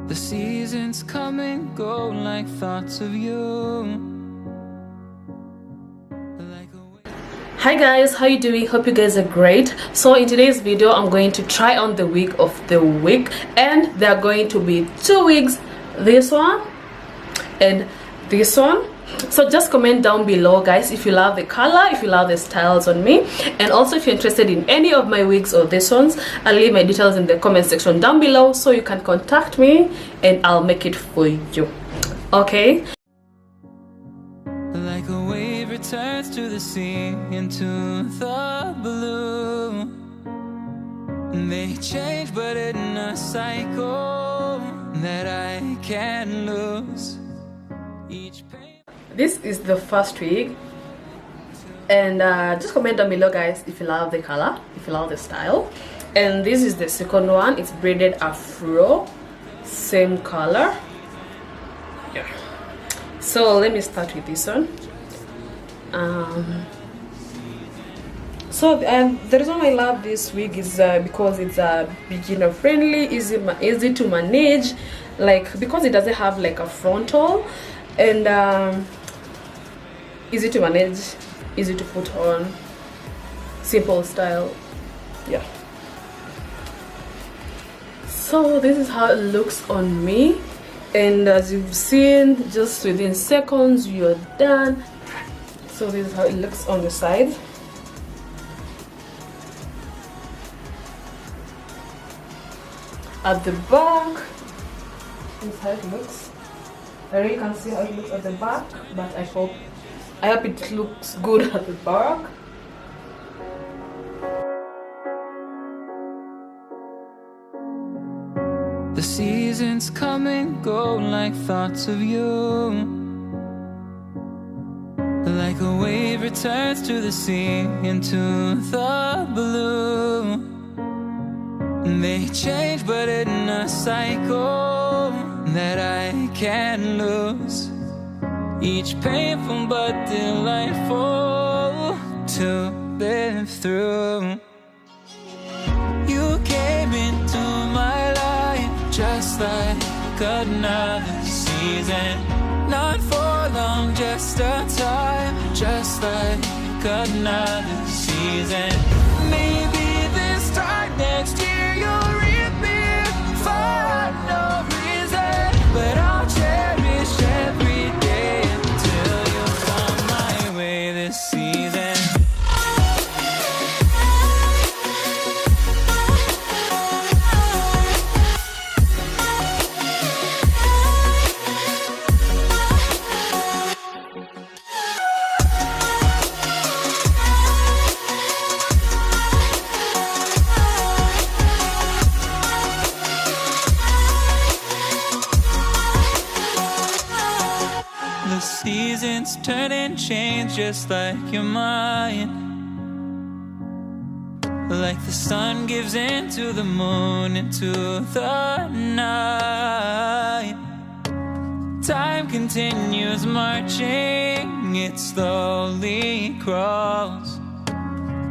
The seasons come and go like thoughts of you. Hi guys, how you doing? Hope you guys are great. So in today's video I'm going to try on the wig of the wig, and there are going to be two wigs, this one and this one. So just comment down below guys if you love the color, if you love the styles on me, and also if you're interested in any of my wigs or this ones. I'll leave my details in the comment section down below so you can contact me and I'll make it for you. Okay, like a wave returns to the sea, into the blue. They change but in a cycle that I can't lose. Each pain. This is the first wig, and just comment down below guys if you love the color, if you love the style. And this is the second one. It's braided afro, same color. Yeah, so let me start with this one. The reason I love this wig is because it's beginner friendly, easy to manage, like because it doesn't have like a frontal, and easy to manage, easy to put on, simple style. Yeah, so this is how it looks on me, and as you've seen, just within seconds you're done. So this is how it looks on the side. At the back, this is how it looks. I really can't see how it looks at the back, but I hope it looks good at the back. The seasons come and go like thoughts of you. Like a wave returns to the sea, into the blue. They change but in a cycle that I can't lose. Each painful but delightful to live through. You came into my life just like another season. Not for long, just a time, just like another season. Maybe this time next year you'll reappear for no reason, but I'll cherish every day until you come my way this season. The seasons turn and change just like your mind. Like the sun gives into the moon, into the night. Time continues marching, it slowly crawls.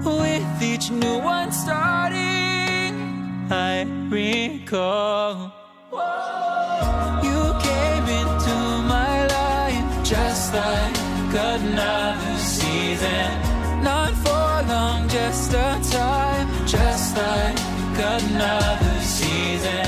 With each new one starting, I recall. You came into my life just like another season. Not for long, just a time, just like another season.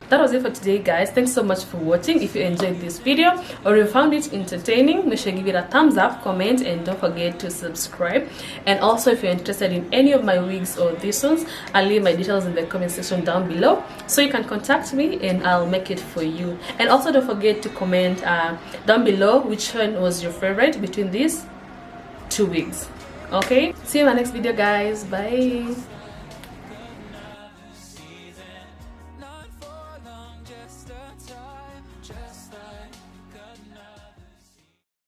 That was it for today guys. Thanks so much for watching. If you enjoyed this video or you found it entertaining, make sure you give it a thumbs up, comment, and don't forget to subscribe. And also if you're interested in any of my wigs or these ones, I'll leave my details in the comment section down below so you can contact me and I'll make it for you. And also don't forget to comment down below which one was your favorite between these two wigs. Okay, see you in my next video guys. Bye.